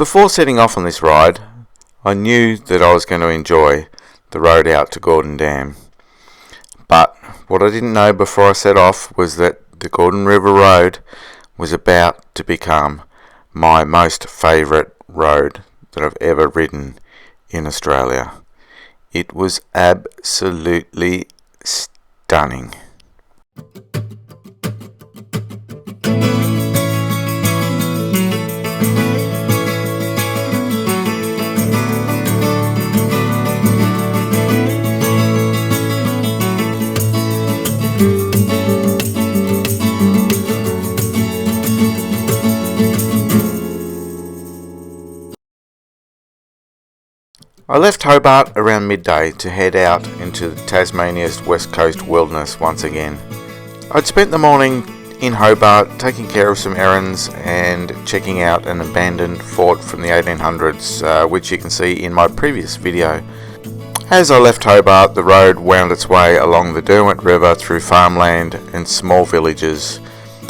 Before setting off on this ride, I knew that I was going to enjoy the road out to Gordon Dam. But what I didn't know before I set off was that the Gordon River Road was about to become my most favourite road that I've ever ridden in Australia. It was absolutely stunning. I left Hobart around midday to head out into Tasmania's west coast wilderness once again. I'd spent the morning in Hobart taking care of some errands and checking out an abandoned fort from the 1800s, which you can see in my previous video. As I left Hobart, the road wound its way along the Derwent River through farmland and small villages.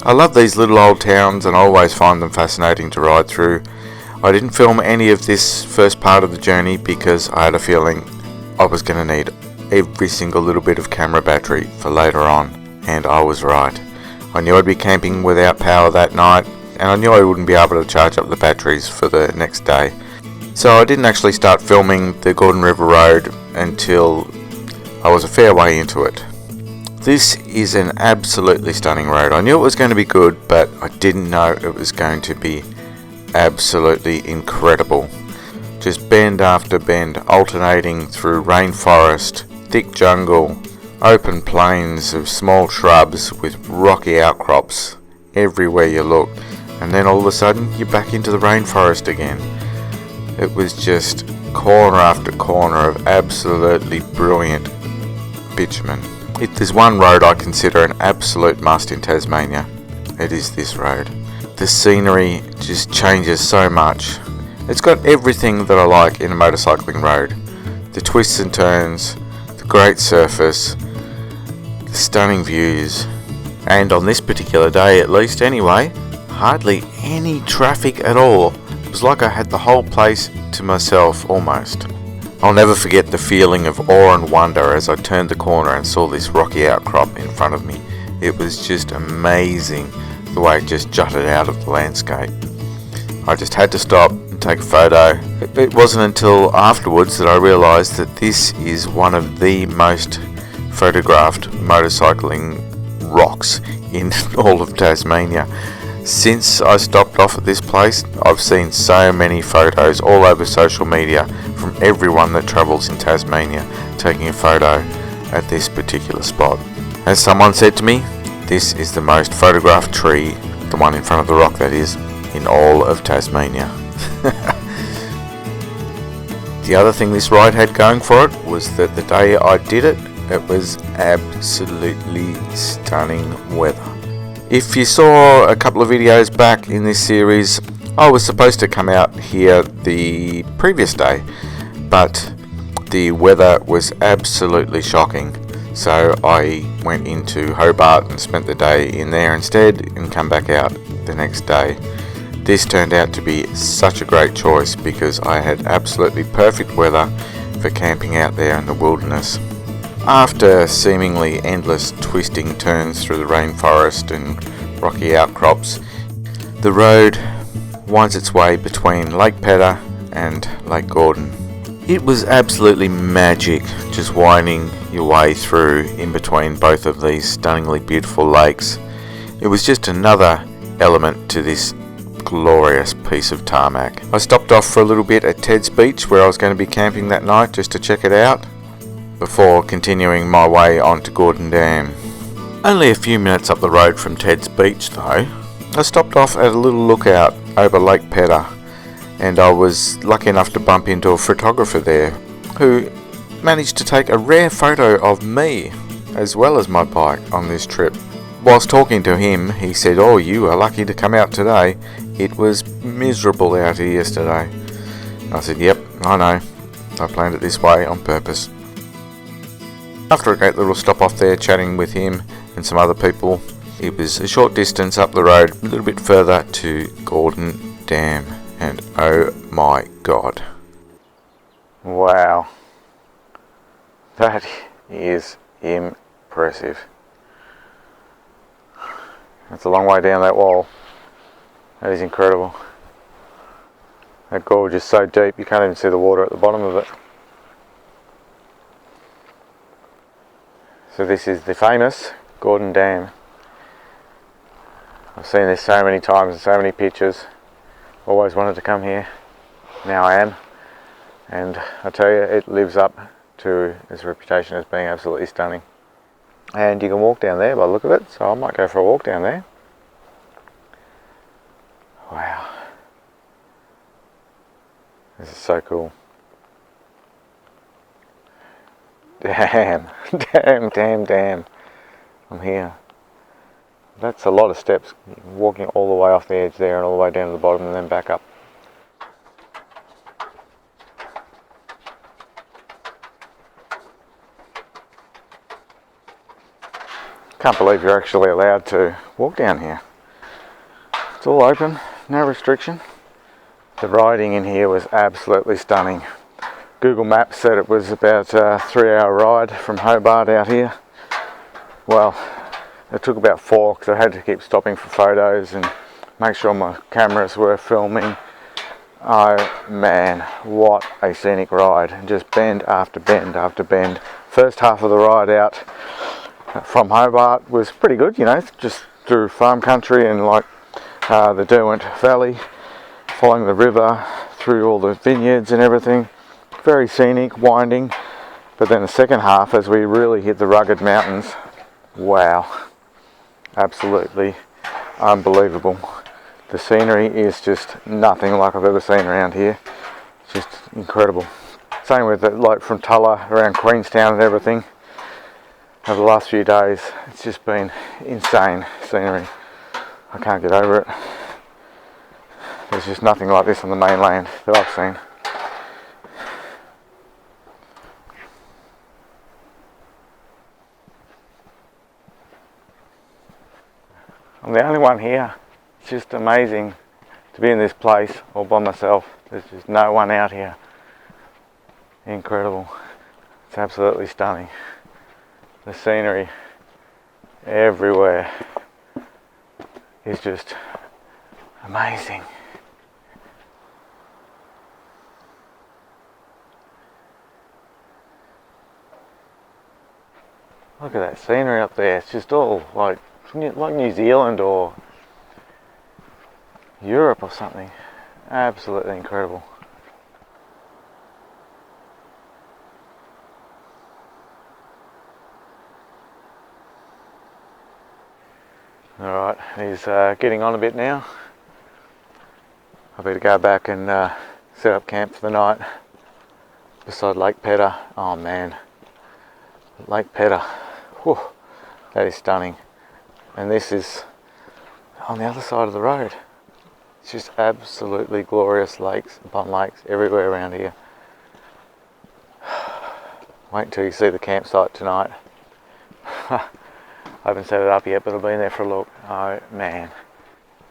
I love these little old towns and I always find them fascinating to ride through. I didn't film any of this first part of the journey because I had a feeling I was going to need every single little bit of camera battery for later on, and I was right. I knew I'd be camping without power that night, and I knew I wouldn't be able to charge up the batteries for the next day. So I didn't actually start filming the Gordon River Road until I was a fair way into it. This is an absolutely stunning road. I knew it was going to be good, but I didn't know it was going to be absolutely incredible. Just bend after bend, alternating through rainforest, thick jungle, open plains of small shrubs with rocky outcrops everywhere you look, and then all of a sudden you're back into the rainforest again. It was just corner after corner of absolutely brilliant bitumen. If there's one road I consider an absolute must in Tasmania, it is this road. The scenery just changes so much. It's got everything that I like in a motorcycling road. The twists and turns, the great surface, the stunning views, and on this particular day at least anyway, hardly any traffic at all. It was like I had the whole place to myself almost. I'll never forget the feeling of awe and wonder as I turned the corner and saw this rocky outcrop in front of me. It was just amazing the way it just jutted out of the landscape. I just had to stop and take a photo. It wasn't until afterwards that I realised that this is one of the most photographed motorcycling rocks in all of Tasmania. Since I stopped off at this place, I've seen so many photos all over social media from everyone that travels in Tasmania taking a photo at this particular spot. As someone said to me, this is the most photographed tree, the one in front of the rock that is, in all of Tasmania. The other thing this ride had going for it was that the day I did it, it was absolutely stunning weather. If you saw a couple of videos back in this series, I was supposed to come out here the previous day, but the weather was absolutely shocking. So I went into Hobart and spent the day in there instead and come back out the next day. This turned out to be such a great choice because I had absolutely perfect weather for camping out there in the wilderness. After seemingly endless twisting turns through the rainforest and rocky outcrops, the road winds its way between Lake Pedder and Lake Gordon. It was absolutely magic just winding your way through in between both of these stunningly beautiful lakes. It was just another element to this glorious piece of tarmac. I stopped off for a little bit at Ted's Beach where I was going to be camping that night just to check it out before continuing my way on to Gordon Dam. Only a few minutes up the road from Ted's Beach though, I stopped off at a little lookout over Lake Pedder, and I was lucky enough to bump into a photographer there who managed to take a rare photo of me as well as my bike on this trip. Whilst talking to him, he said, "Oh, you are lucky to come out today. It was miserable out here yesterday." I said, "Yep, I know. I planned it this way on purpose." After a great little stop off there chatting with him and some other people, it was a short distance up the road, a little bit further to Gordon Dam. And oh my god. Wow. That is impressive. That's a long way down that wall. That is incredible. That gorge is so deep you can't even see the water at the bottom of it. So this is the famous Gordon Dam. I've seen this so many times and so many pictures. Always wanted to come here. Now I am. And I tell you, it lives up to its reputation as being absolutely stunning. And you can walk down there by the look of it, so I might go for a walk down there. Wow. This is so cool. Damn. I'm here. That's a lot of steps, walking all the way off the edge there and all the way down to the bottom and then back up. Can't believe you're actually allowed to walk down here. It's all open, no restriction. The riding in here was absolutely stunning. Google Maps said it was about a 3-hour ride from Hobart out here. Well, it took about 4 because I had to keep stopping for photos and make sure my cameras were filming. Oh man, what a scenic ride. Just bend after bend after bend. First half of the ride out from Hobart was pretty good, you know, just through farm country and like the Derwent Valley, following the river, through all the vineyards and everything. Very scenic, winding. But then the second half, as we really hit the rugged mountains, wow, absolutely unbelievable. The scenery is just nothing like I've ever seen around here. It's just incredible. Same with it, like from Tulla around Queenstown and everything. Over the last few days, it's just been insane scenery. I can't get over it. There's just nothing like this on the mainland that I've seen. I'm the only one here. It's just amazing to be in this place all by myself. There's just no one out here. Incredible. It's absolutely stunning. The scenery everywhere is just amazing. Look at that scenery up there. It's just all like New Zealand or Europe or something. Absolutely incredible. Alright, he's getting on a bit now. I better go back and set up camp for the night beside Lake Pedder. Oh man, Lake Pedder. Whew, that is stunning. And this is on the other side of the road. It's just absolutely glorious lakes upon lakes everywhere around here. Wait until you see the campsite tonight. I haven't set it up yet, but I've been there for a look. Oh man.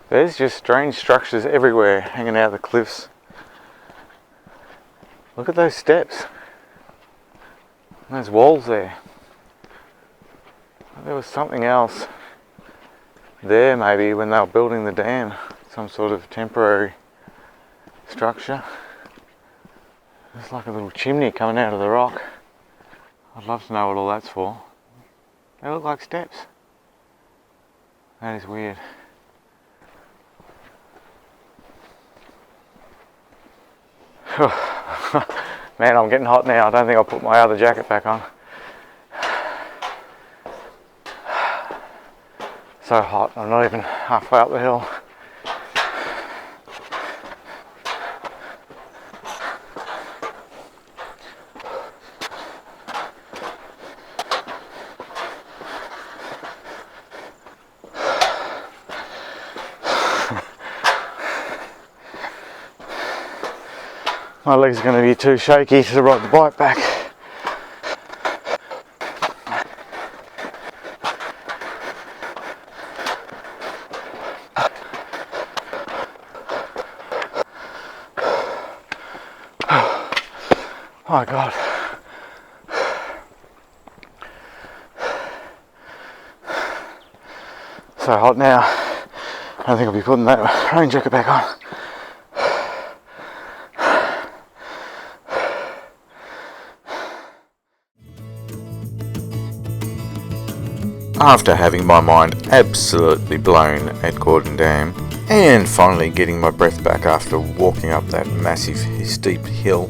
There's just strange structures everywhere hanging out of the cliffs. Look at those steps. Those walls there. There was something else there maybe when they were building the dam. Some sort of temporary structure. There's like a little chimney coming out of the rock. I'd love to know what all that's for. They look like steps. That is weird. Man, I'm getting hot now. I don't think I'll put my other jacket back on. So hot, I'm not even halfway up the hill. My legs are going to be too shaky to ride the bike back. Oh God. So hot now. I don't think I'll be putting that rain jacket back on. After having my mind absolutely blown at Gordon Dam and finally getting my breath back after walking up that massive steep hill,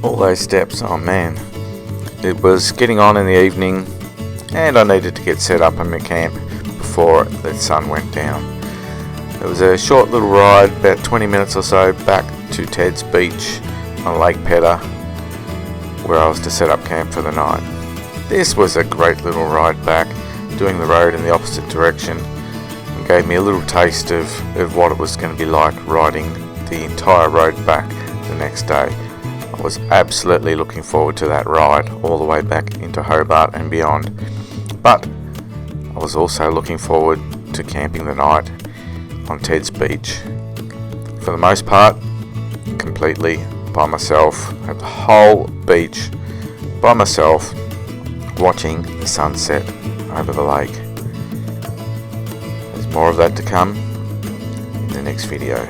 all those steps, oh man. It was getting on in the evening and I needed to get set up in my camp before the sun went down. It was a short little ride, about 20 minutes or so, back to Ted's Beach on Lake Pedder, where I was to set up camp for the night. This was a great little ride back, doing the road in the opposite direction, and gave me a little taste of what it was going to be like riding the entire road back the next day. I was absolutely looking forward to that ride all the way back into Hobart and beyond. But I was also looking forward to camping the night on Ted's Beach. For the most part, completely by myself, at the whole beach by myself, watching the sunset over the lake. There's more of that to come in the next video.